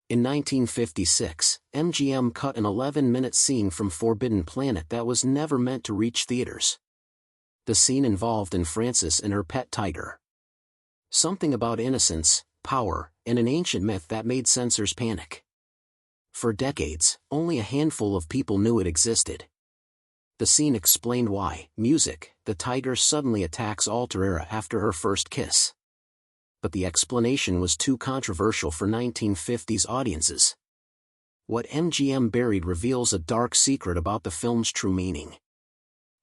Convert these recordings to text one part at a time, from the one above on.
In 1956, MGM cut an 11-minute scene from Forbidden Planet that was never meant to reach theaters. The scene involved Frances and her pet tiger. Something about innocence, power, and an ancient myth that made censors panic. For decades, only a handful of people knew it existed. The scene explained why, music, the tiger suddenly attacks Alterera after her first kiss. But the explanation was too controversial for 1950s audiences. What MGM buried reveals a dark secret about the film's true meaning.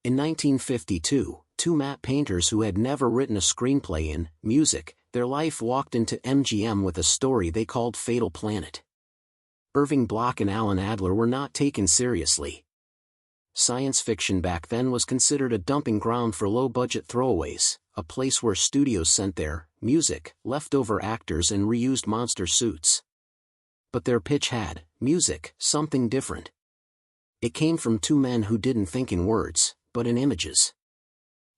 In 1952, two matte painters who had never written a screenplay in music, their life walked into MGM with a story they called Fatal Planet. Irving Bloch and Alan Adler were not taken seriously. Science fiction back then was considered a dumping ground for low-budget throwaways, a place where studios sent their music, leftover actors and reused monster suits. But their pitch had, music, something different. It came from two men who didn't think in words, but in images.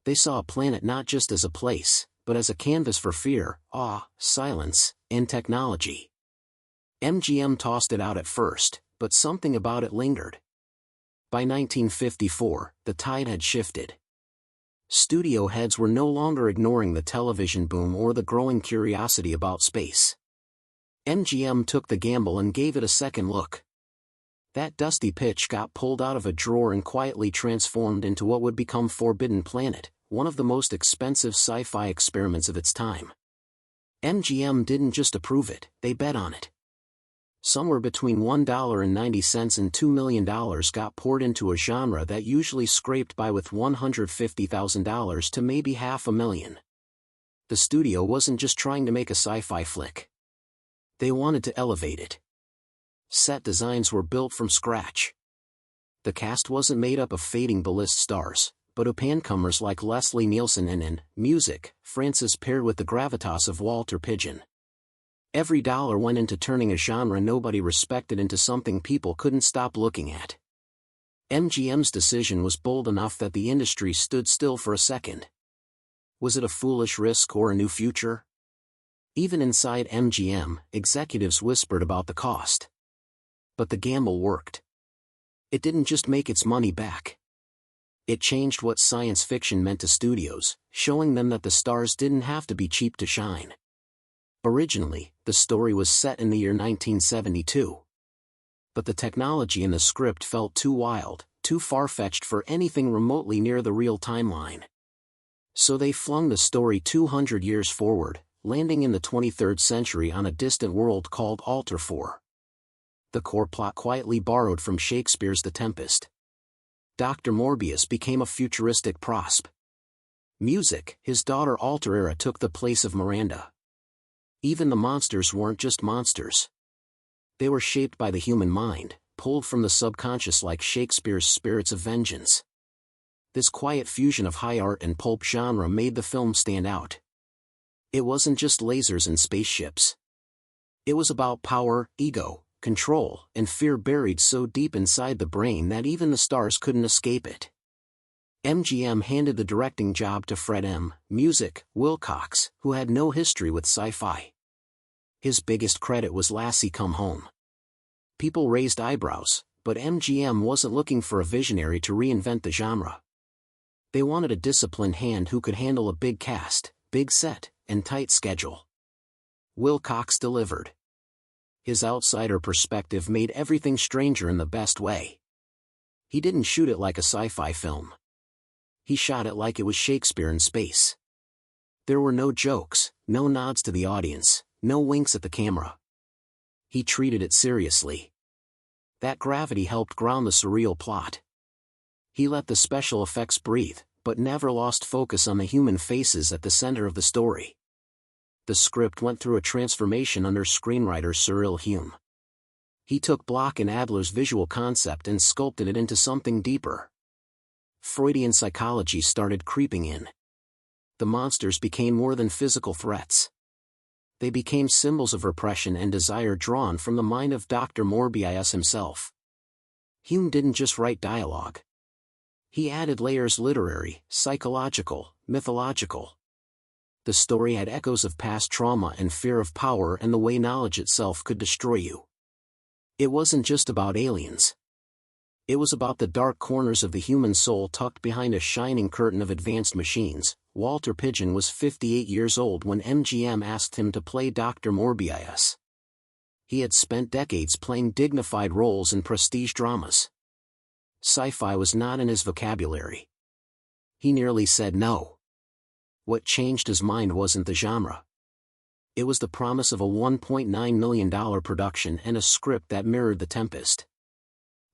They saw a planet not just as a place, but as a canvas for fear, awe, silence, and technology. MGM tossed it out at first, but something about it lingered. By 1954, the tide had shifted. Studio heads were no longer ignoring the television boom or the growing curiosity about space. MGM took the gamble and gave it a second look. That dusty pitch got pulled out of a drawer and quietly transformed into what would become Forbidden Planet, one of the most expensive sci-fi experiments of its time. MGM didn't just approve it, they bet on it. Somewhere between $1.90 and $2 million got poured into a genre that usually scraped by with $150,000 to maybe $500,000. The studio wasn't just trying to make a sci-fi flick. They wanted to elevate it. Set designs were built from scratch. The cast wasn't made up of fading B-list stars, but up-and-comers like Leslie Nielsen and in music, Frances paired with the gravitas of Walter Pidgeon. Every dollar went into turning a genre nobody respected into something people couldn't stop looking at. MGM's decision was bold enough that the industry stood still for a second. Was it a foolish risk or a new future? Even inside MGM, executives whispered about the cost. But the gamble worked. It didn't just make its money back. It changed what science fiction meant to studios, showing them that the stars didn't have to be cheap to shine. Originally, the story was set in the year 1972. But the technology in the script felt too wild, too far-fetched for anything remotely near the real timeline. So they flung the story 200 years forward, landing in the 23rd century on a distant world called Alter 4. The core plot quietly borrowed from Shakespeare's The Tempest. Dr. Morbius became a futuristic prosp. Music, his daughter Alterera took the place of Miranda. Even the monsters weren't just monsters. They were shaped by the human mind, pulled from the subconscious like Shakespeare's spirits of vengeance. This quiet fusion of high art and pulp genre made the film stand out. It wasn't just lasers and spaceships. It was about power, ego, control, and fear buried so deep inside the brain that even the stars couldn't escape it. MGM handed the directing job to Fred M. Music Wilcox, who had no history with sci-fi. His biggest credit was Lassie Come Home. People raised eyebrows, but MGM wasn't looking for a visionary to reinvent the genre. They wanted a disciplined hand who could handle a big cast, big set, and tight schedule. Wilcox delivered. His outsider perspective made everything stranger in the best way. He didn't shoot it like a sci-fi film. He shot it like it was Shakespeare in space. There were no jokes, no nods to the audience, no winks at the camera. He treated it seriously. That gravity helped ground the surreal plot. He let the special effects breathe, but never lost focus on the human faces at the center of the story. The script went through a transformation under screenwriter Cyril Hume. He took Bloch and Adler's visual concept and sculpted it into something deeper. Freudian psychology started creeping in. The monsters became more than physical threats. They became symbols of repression and desire drawn from the mind of Dr. Morbius himself. Hume didn't just write dialogue. He added layers: literary, psychological, mythological. The story had echoes of past trauma and fear of power and the way knowledge itself could destroy you. It wasn't just about aliens. It was about the dark corners of the human soul tucked behind a shining curtain of advanced machines. Walter Pidgeon was 58 years old when MGM asked him to play Dr. Morbius. He had spent decades playing dignified roles in prestige dramas. Sci-fi was not in his vocabulary. He nearly said no. What changed his mind wasn't the genre. It was the promise of a $1.9 million production and a script that mirrored The Tempest.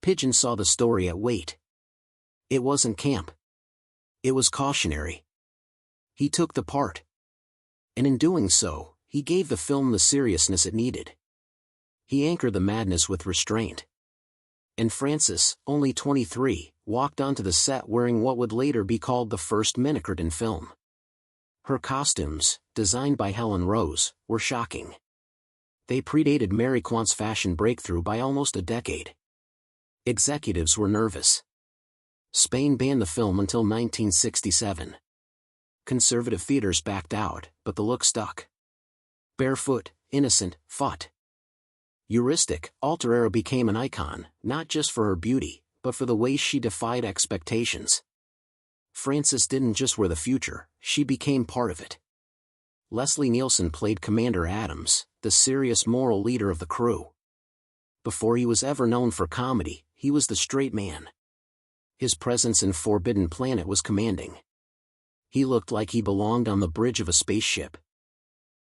Pidgeon saw the story at weight. It wasn't camp. It was cautionary. He took the part. And in doing so, he gave the film the seriousness it needed. He anchored the madness with restraint. And Frances, only 23, walked onto the set wearing what would later be called the first miniskirt in film. Her costumes, designed by Helen Rose, were shocking. They predated Mary Quant's fashion breakthrough by almost a decade. Executives were nervous. Spain banned the film until 1967. Conservative theaters backed out, but the look stuck. Barefoot, innocent, fought. Heuristic, Alterera became an icon, not just for her beauty, but for the way she defied expectations. Frances didn't just wear the future, she became part of it. Leslie Nielsen played Commander Adams, the serious moral leader of the crew. Before he was ever known for comedy, he was the straight man. His presence in Forbidden Planet was commanding. He looked like he belonged on the bridge of a spaceship.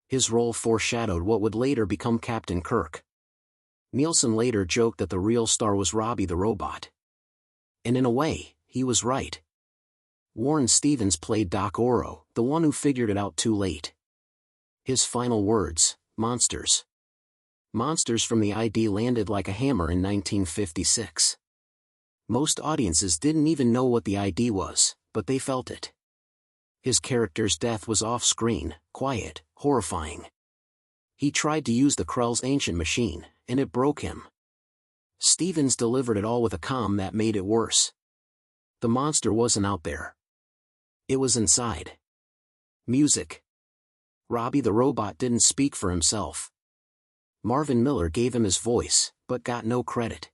His role foreshadowed what would later become Captain Kirk. Nielsen later joked that the real star was Robby the Robot. And in a way, he was right. Warren Stevens played Doc Oro, the one who figured it out too late. His final words, monsters. Monsters from the ID landed like a hammer in 1956. Most audiences didn't even know what the ID was, but they felt it. His character's death was off-screen, quiet, horrifying. He tried to use the Krell's ancient machine, and it broke him. Stevens delivered it all with a calm that made it worse. The monster wasn't out there. It was inside. Music. Robby the Robot didn't speak for himself. Marvin Miller gave him his voice, but got no credit.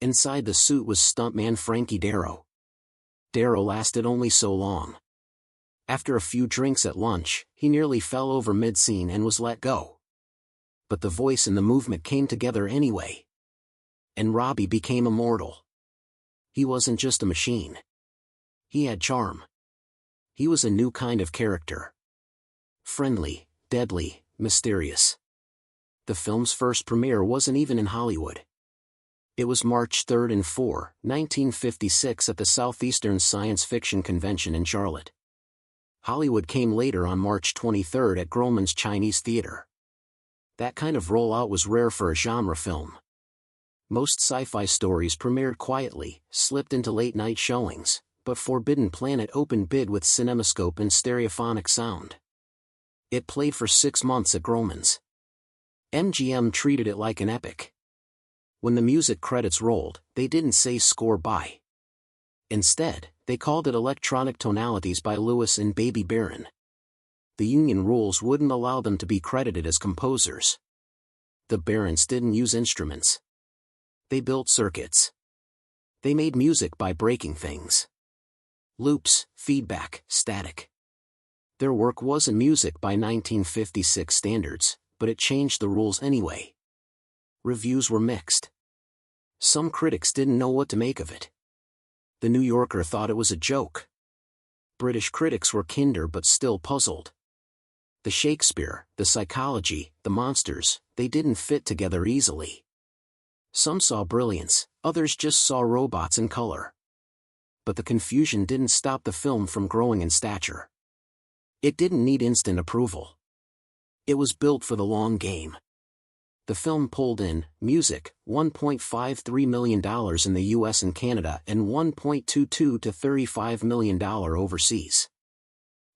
Inside the suit was stuntman Frankie Darro. Darro lasted only so long. After a few drinks at lunch, he nearly fell over mid-scene and was let go. But the voice and the movement came together anyway. And Robby became immortal. He wasn't just a machine. He had charm. He was a new kind of character. Friendly, deadly, mysterious. The film's first premiere wasn't even in Hollywood. It was March 3 and 4, 1956 at the Southeastern Science Fiction Convention in Charlotte. Hollywood came later on March 23 at Grauman's Chinese Theater. That kind of rollout was rare for a genre film. Most sci-fi stories premiered quietly, slipped into late-night showings, but Forbidden Planet opened big with cinemascope and stereophonic sound. It played for 6 months at Grauman's. MGM treated it like an epic. When the music credits rolled, they didn't say score by. Instead, they called it Electronic Tonalities by Lewis and Baby Baron. The union rules wouldn't allow them to be credited as composers. The Barons didn't use instruments. They built circuits. They made music by breaking things. Loops, feedback, static. Their work wasn't music by 1956 standards, but it changed the rules anyway. Reviews were mixed. Some critics didn't know what to make of it. The New Yorker thought it was a joke. British critics were kinder but still puzzled. The Shakespeare, the psychology, the monsters, they didn't fit together easily. Some saw brilliance, others just saw robots in color. But the confusion didn't stop the film from growing in stature. It didn't need instant approval. It was built for the long game. The film pulled in, music, $1.53 million in the US and Canada and $1.22 to $35 million overseas.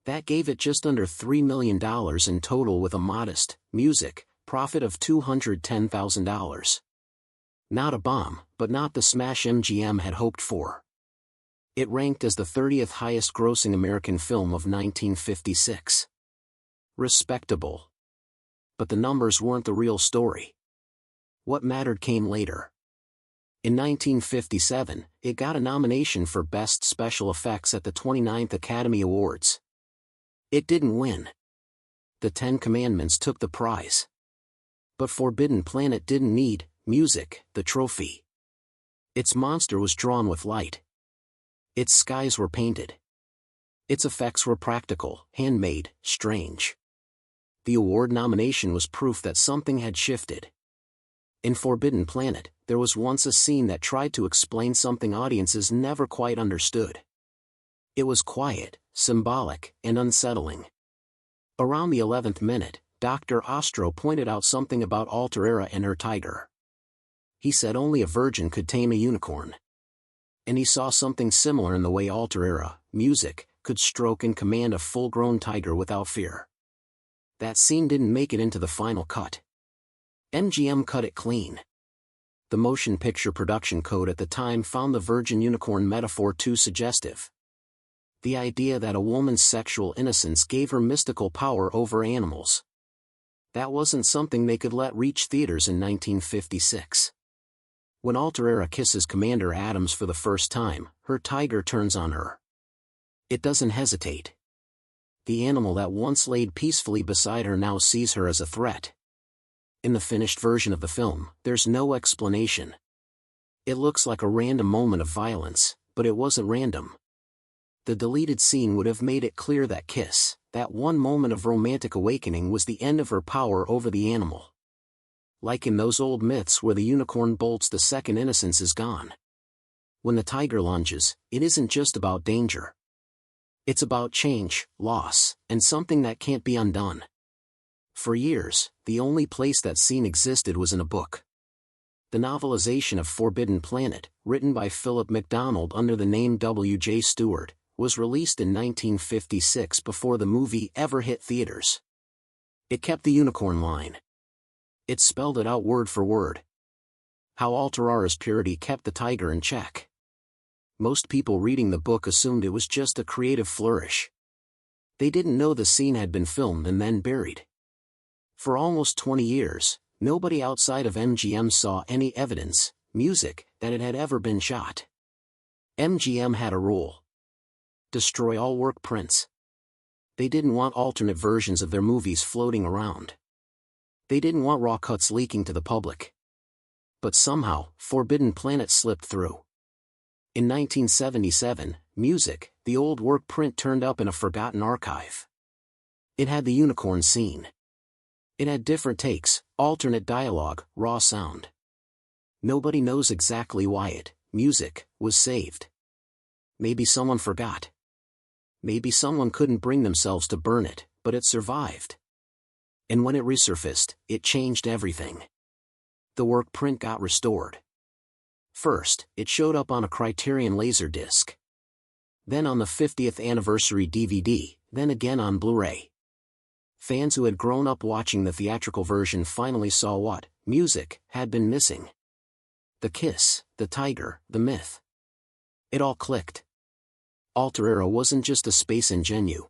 That gave it just under $3 million in total with a modest, music, profit of $210,000. Not a bomb, but not the smash MGM had hoped for. It ranked as the 30th highest grossing American film of 1956. Respectable. But the numbers weren't the real story. What mattered came later. In 1957, it got a nomination for Best Special Effects at the 29th Academy Awards. It didn't win. The Ten Commandments took the prize. But Forbidden Planet didn't need music, the trophy. Its monster was drawn with light. Its skies were painted. Its effects were practical, handmade, strange. The award nomination was proof that something had shifted. In Forbidden Planet, there was once a scene that tried to explain something audiences never quite understood. It was quiet, symbolic, and unsettling. Around the 11th minute, Dr. Ostro pointed out something about Altera and her tiger. He said only a virgin could tame a unicorn. And he saw something similar in the way Altera, music, could stroke and command a full-grown tiger without fear. That scene didn't make it into the final cut. MGM cut it clean. The motion picture production code at the time found the virgin unicorn metaphor too suggestive. The idea that a woman's sexual innocence gave her mystical power over animals. That wasn't something they could let reach theaters in 1956. When Altera kisses Commander Adams for the first time, her tiger turns on her. It doesn't hesitate. The animal that once laid peacefully beside her now sees her as a threat. In the finished version of the film, there's no explanation. It looks like a random moment of violence, but it wasn't random. The deleted scene would have made it clear that kiss, that one moment of romantic awakening, was the end of her power over the animal. Like in those old myths where the unicorn bolts the second innocence is gone. When the tiger lunges, it isn't just about danger. It's about change, loss, and something that can't be undone. For years, the only place that scene existed was in a book. The novelization of Forbidden Planet, written by Philip MacDonald under the name W.J. Stewart, was released in 1956 before the movie ever hit theaters. It kept the unicorn line. It spelled it out word for word. How Altera's purity kept the tiger in check. Most people reading the book assumed it was just a creative flourish. They didn't know the scene had been filmed and then buried. For almost 20 years, nobody outside of MGM saw any evidence, music, that it had ever been shot. MGM had a rule. Destroy all work prints. They didn't want alternate versions of their movies floating around. They didn't want raw cuts leaking to the public. But somehow, Forbidden Planet slipped through. In 1977, music, the old work print, turned up in a forgotten archive. It had the unicorn scene. It had different takes, alternate dialogue, raw sound. Nobody knows exactly why it, music, was saved. Maybe someone forgot. Maybe someone couldn't bring themselves to burn it, but it survived. And when it resurfaced, it changed everything. The work print got restored. First, it showed up on a Criterion Laserdisc. Then on the 50th anniversary DVD, then again on Blu-ray. Fans who had grown up watching the theatrical version finally saw what, music, had been missing. The kiss, the tiger, the myth. It all clicked. Altera wasn't just a space ingenue.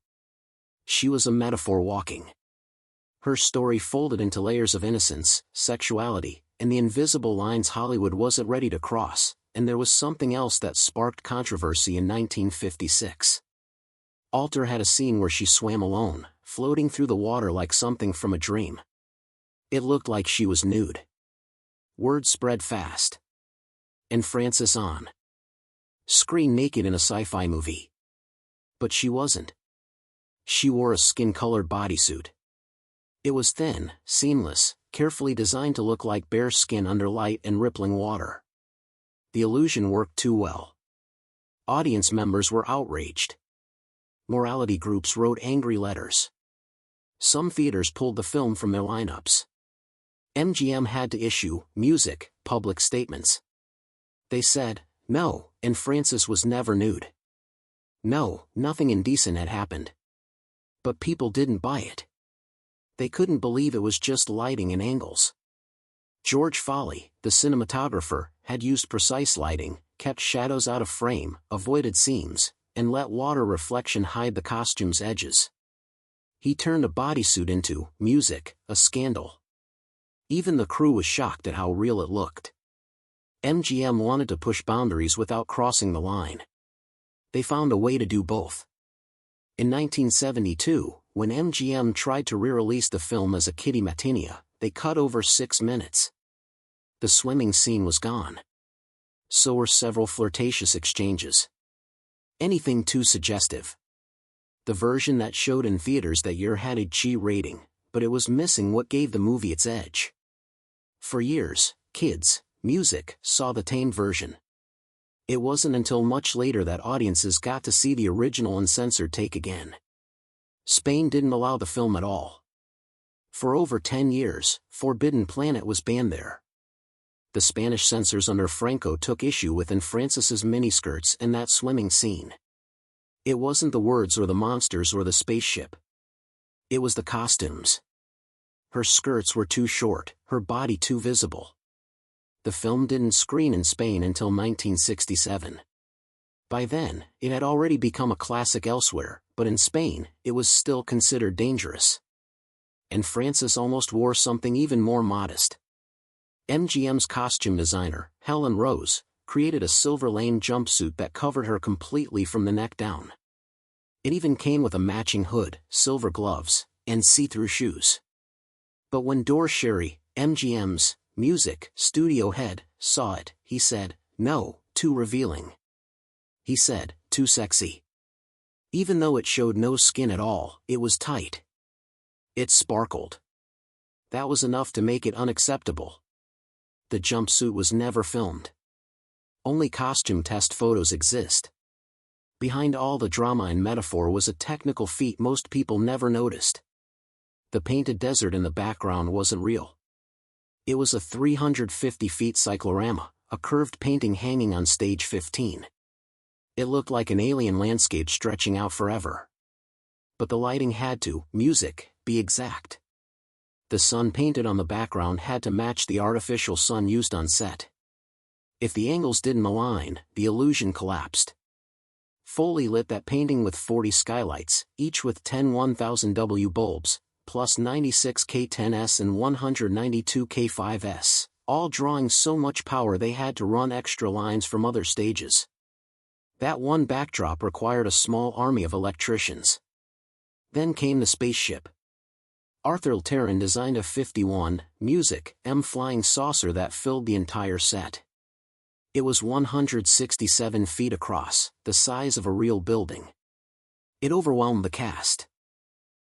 She was a metaphor walking. Her story folded into layers of innocence, sexuality, and the invisible lines Hollywood wasn't ready to cross, and there was something else that sparked controversy in 1956. Altera had a scene where she swam alone, floating through the water like something from a dream. It looked like she was nude. Word spread fast. And Frances on screen naked in a sci-fi movie. But she wasn't. She wore a skin-colored bodysuit. It was thin, seamless, carefully designed to look like bare skin under light and rippling water. The illusion worked too well. Audience members were outraged. Morality groups wrote angry letters. Some theaters pulled the film from their lineups. MGM had to issue, music, public statements. They said, no, and Frances was never nude. No, nothing indecent had happened. But people didn't buy it. They couldn't believe it was just lighting and angles. George Foley, the cinematographer, had used precise lighting, kept shadows out of frame, avoided seams, and let water reflection hide the costume's edges. He turned a bodysuit into music, a scandal. Even the crew was shocked at how real it looked. MGM wanted to push boundaries without crossing the line. They found a way to do both. In 1972, when MGM tried to re-release the film as a kiddie matinee, they cut over 6 minutes. The swimming scene was gone. So were several flirtatious exchanges. Anything too suggestive. The version that showed in theaters that year had a G rating, but it was missing what gave the movie its edge. For years, kids, music, saw the tamed version. It wasn't until much later that audiences got to see the original uncensored take again. Spain didn't allow the film at all. For over 10 years, Forbidden Planet was banned there. The Spanish censors under Franco took issue with Francis's miniskirts and that swimming scene. It wasn't the words or the monsters or the spaceship. It was the costumes. Her skirts were too short, her body too visible. The film didn't screen in Spain until 1967. By then, it had already become a classic elsewhere, but in Spain, it was still considered dangerous. And Francis almost wore something even more modest. MGM's costume designer, Helen Rose, created a silver lane jumpsuit that covered her completely from the neck down. It even came with a matching hood, silver gloves, and see-through shoes. But when Dor Sherry, MGM's music studio head, saw it, he said, "No, too revealing." He said, "Too sexy." Even though it showed no skin at all, it was tight. It sparkled. That was enough to make it unacceptable. The jumpsuit was never filmed. Only costume test photos exist. Behind all the drama and metaphor was a technical feat most people never noticed. The painted desert in the background wasn't real. It was a 350-feet cyclorama, a curved painting hanging on stage 15. It looked like an alien landscape stretching out forever. But the lighting had to, be exact. The sun painted on the background had to match the artificial sun used on set. If the angles didn't align, the illusion collapsed. Foley lit that painting with 40 skylights, each with 10 1000W bulbs, plus 96 K10S and 192 K5S, all drawing so much power they had to run extra lines from other stages. That one backdrop required a small army of electricians. Then came the spaceship. Arthur Terran designed a 51 flying saucer that filled the entire set. It was 167 feet across, the size of a real building. It overwhelmed the cast.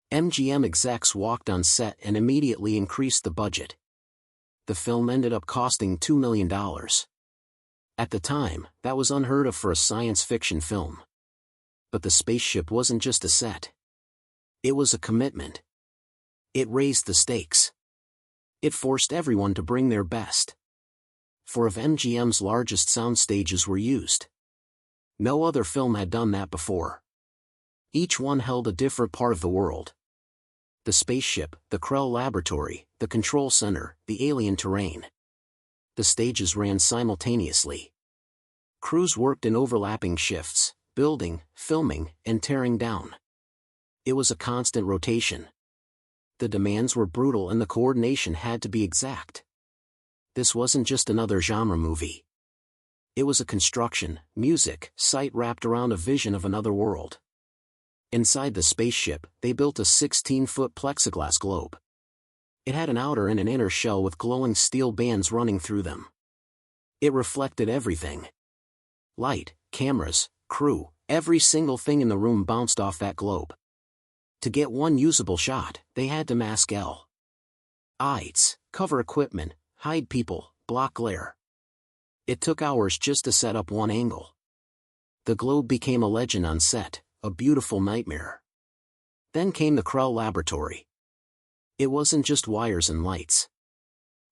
MGM execs walked on set and immediately increased the budget. The film ended up costing $2 million. At the time, that was unheard of for a science fiction film. But the spaceship wasn't just a set. It was a commitment. It raised the stakes. It forced everyone to bring their best. 4 of MGM's largest sound stages were used. No other film had done that before. Each one held a different part of the world. The spaceship, the Krell laboratory, the control center, the alien terrain. The stages ran simultaneously. Crews worked in overlapping shifts, building, filming, and tearing down. It was a constant rotation. The demands were brutal and the coordination had to be exact. This wasn't just another genre movie. It was a construction, site wrapped around a vision of another world. Inside the spaceship, they built a 16-foot plexiglass globe. It had an outer and an inner shell with glowing steel bands running through them. It reflected everything. Light, cameras, crew, every single thing in the room bounced off that globe. To get one usable shot, they had to mask lights, cover equipment, hide people, block glare. It took hours just to set up one angle. The globe became a legend on set, a beautiful nightmare. Then came the Krell laboratory. It wasn't just wires and lights.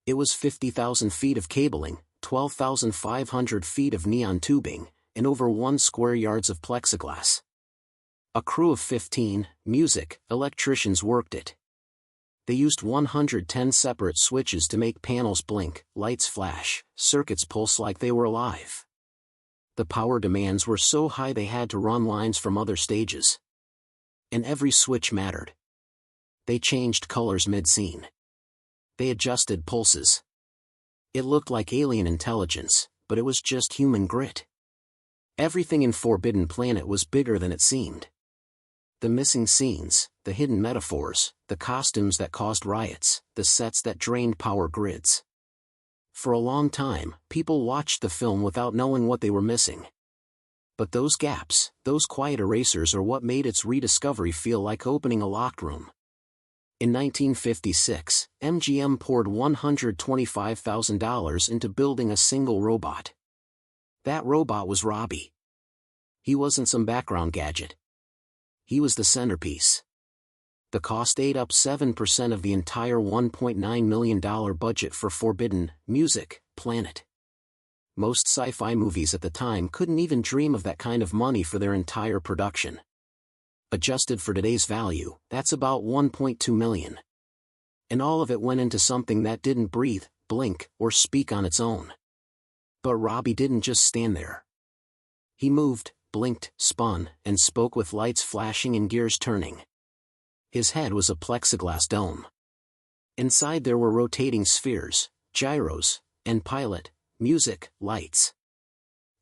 It was 50,000 feet of cabling, 12,500 feet of neon tubing, and over 1 square yards of plexiglass. A crew of 15 electricians worked it. They used 110 separate switches to make panels blink, lights flash, circuits pulse like they were alive. The power demands were so high they had to run lines from other stages. And every switch mattered. They changed colors mid-scene. They adjusted pulses. It looked like alien intelligence, but it was just human grit. Everything in Forbidden Planet was bigger than it seemed. The missing scenes, the hidden metaphors, the costumes that caused riots, the sets that drained power grids. For a long time, people watched the film without knowing what they were missing. But those gaps, those quiet erasers are what made its rediscovery feel like opening a locked room. In 1956, MGM poured $125,000 into building a single robot. That robot was Robby. He wasn't some background gadget. He was the centerpiece. The cost ate up 7% of the entire $1.9 million budget for Forbidden Planet. Most sci-fi movies at the time couldn't even dream of that kind of money for their entire production. Adjusted for today's value, that's about $1.2 million. And all of it went into something that didn't breathe, blink, or speak on its own. But Robby didn't just stand there. He moved, blinked, spun, and spoke with lights flashing and gears turning. His head was a plexiglass dome. Inside there were rotating spheres, gyros, and pilot, music, lights.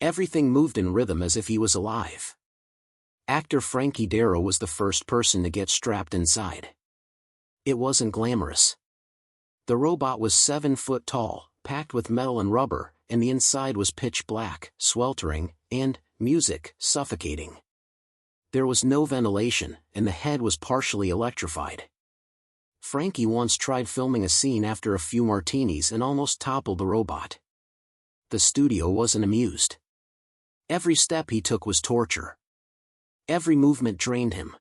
Everything moved in rhythm as if he was alive. Actor Frankie Darro was the first person to get strapped inside. It wasn't glamorous. The robot was 7 foot tall, packed with metal and rubber, and the inside was pitch black, sweltering, and, music, suffocating. There was no ventilation, and the head was partially electrified. Frankie once tried filming a scene after a few martinis and almost toppled the robot. The studio wasn't amused. Every step he took was torture. Every movement drained him.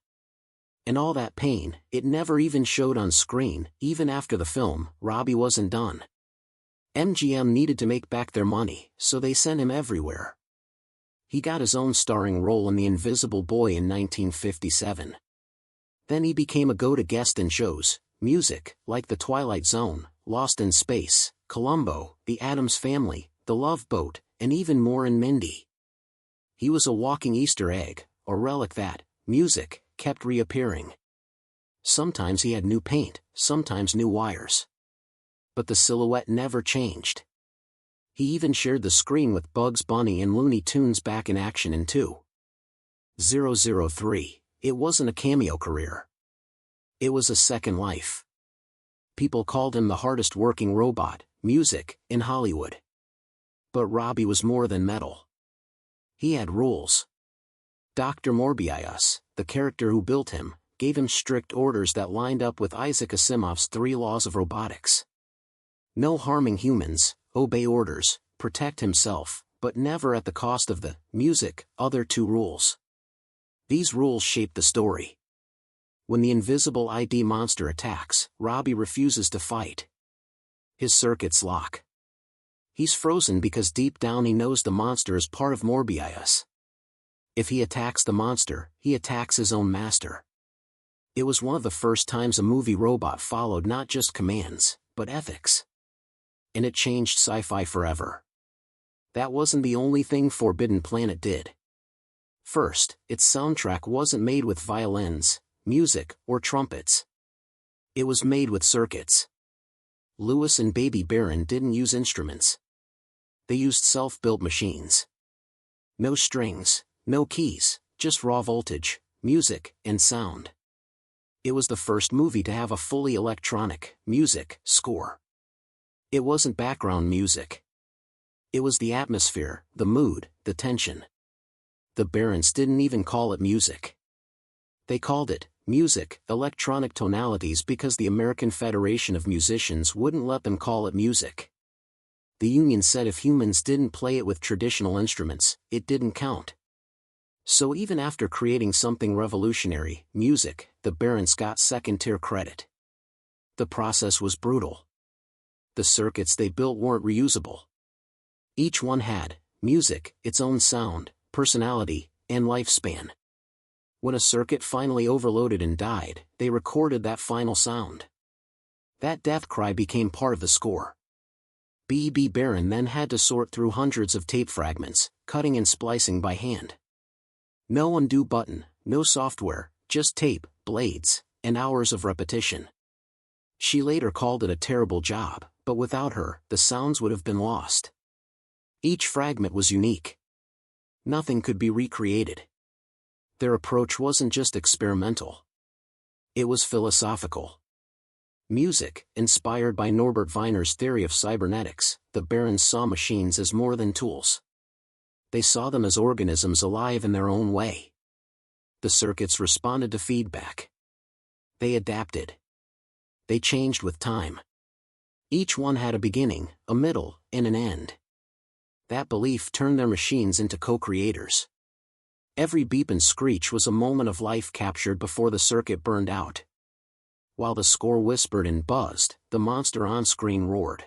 And all that pain, it never even showed on screen. Even after the film, Robby wasn't done. MGM needed to make back their money, so they sent him everywhere. He got his own starring role in The Invisible Boy in 1957. Then he became a go-to guest in shows, music, like The Twilight Zone, Lost in Space, Columbo, The Addams Family, The Love Boat, and even more in Mindy. He was a walking Easter egg, a relic that, music, kept reappearing. Sometimes he had new paint, sometimes new wires. But the silhouette never changed. He even shared the screen with Bugs Bunny and Looney Tunes back in action in 2003. It wasn't a cameo career. It was a second life. People called him the hardest working robot, music, in Hollywood. But Robby was more than metal. He had rules. Dr. Morbius, the character who built him, gave him strict orders that lined up with Isaac Asimov's 3 laws of robotics. No harming humans, obey orders, protect himself, but never at the cost of the other 2 rules. These rules shape the story. When the invisible ID monster attacks, Robby refuses to fight. His circuits lock. He's frozen because deep down he knows the monster is part of Morbius. If he attacks the monster, he attacks his own master. It was one of the first times a movie robot followed not just commands, but ethics. And it changed sci-fi forever. That wasn't the only thing Forbidden Planet did. First, its soundtrack wasn't made with violins, music, or trumpets. It was made with circuits. Lewis and Baby Baron didn't use instruments. They used self-built machines. No strings, no keys, just raw voltage, music, and sound. It was the first movie to have a fully electronic music score. It wasn't background music. It was the atmosphere, the mood, the tension. The Barons didn't even call it music. They called it music, electronic tonalities, because the American Federation of Musicians wouldn't let them call it music. The union said if humans didn't play it with traditional instruments, it didn't count. So even after creating something revolutionary, music, the Barons got second-tier credit. The process was brutal. The circuits they built weren't reusable. Each one had music, its own sound, personality, and lifespan. When a circuit finally overloaded and died, they recorded that final sound. That death cry became part of the score. B.B. Baron then had to sort through hundreds of tape fragments, cutting and splicing by hand. No undo button, no software, just tape, blades, and hours of repetition. She later called it a terrible job, but without her, the sounds would have been lost. Each fragment was unique. Nothing could be recreated. Their approach wasn't just experimental. It was philosophical. Music, inspired by Norbert Wiener's theory of cybernetics, the Barons saw machines as more than tools. They saw them as organisms alive in their own way. The circuits responded to feedback. They adapted. They changed with time. Each one had a beginning, a middle, and an end. That belief turned their machines into co-creators. Every beep and screech was a moment of life captured before the circuit burned out. While the score whispered and buzzed, the monster on-screen roared.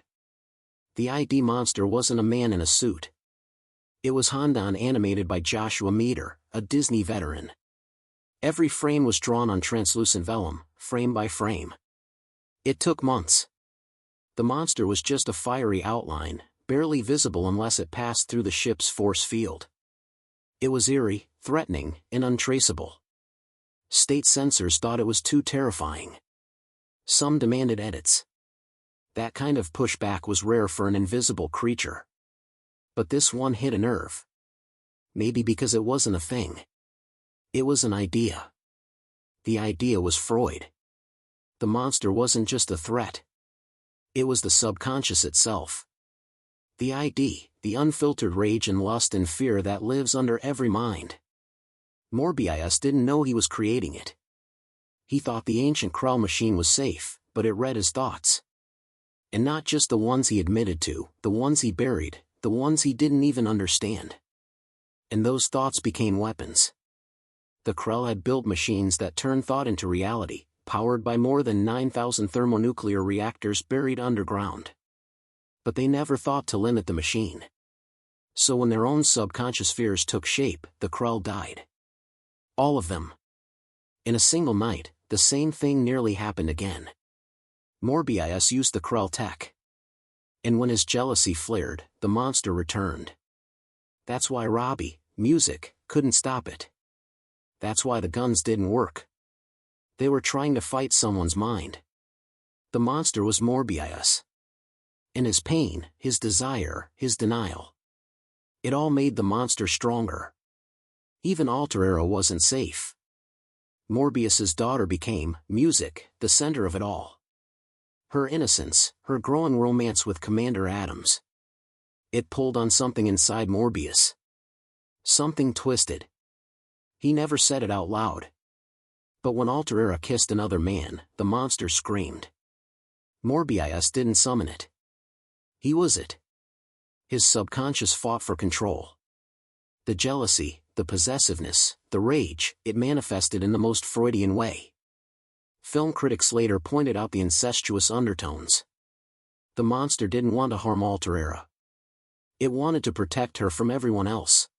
The ID monster wasn't a man in a suit. It was Hondan, animated by Joshua Meador, a Disney veteran. Every frame was drawn on translucent vellum, frame by frame. It took months. The monster was just a fiery outline, barely visible unless it passed through the ship's force field. It was eerie, threatening, and untraceable. State censors thought it was too terrifying. Some demanded edits. That kind of pushback was rare for an invisible creature. But this one hit a nerve. Maybe because it wasn't a thing. It was an idea. The idea was Freud. The monster wasn't just a threat. It was the subconscious itself. The ID, the unfiltered rage and lust and fear that lives under every mind. Morbius didn't know he was creating it. He thought the ancient Krell machine was safe, but it read his thoughts. And not just the ones he admitted to, the ones he buried, the ones he didn't even understand. And those thoughts became weapons. The Krell had built machines that turned thought into reality, powered by more than 9,000 thermonuclear reactors buried underground. But they never thought to limit the machine. So when their own subconscious fears took shape, the Krell died. All of them. In a single night, the same thing nearly happened again. Morbius used the Krell tech. And when his jealousy flared, the monster returned. That's why Robby, music, couldn't stop it. That's why the guns didn't work. They were trying to fight someone's mind. The monster was Morbius. And his pain, his desire, his denial. It all made the monster stronger. Even Altera wasn't safe. Morbius's daughter became, music, the center of it all. Her innocence, her growing romance with Commander Adams. It pulled on something inside Morbius. Something twisted. He never said it out loud. But when Altera kissed another man, the monster screamed. Morbius didn't summon it. He was it. His subconscious fought for control. The jealousy, the possessiveness, the rage, it manifested in the most Freudian way. Film critics later pointed out the incestuous undertones. The monster didn't want to harm Altera. It wanted to protect her from everyone else.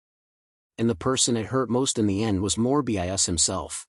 And the person it hurt most in the end was Morbius himself.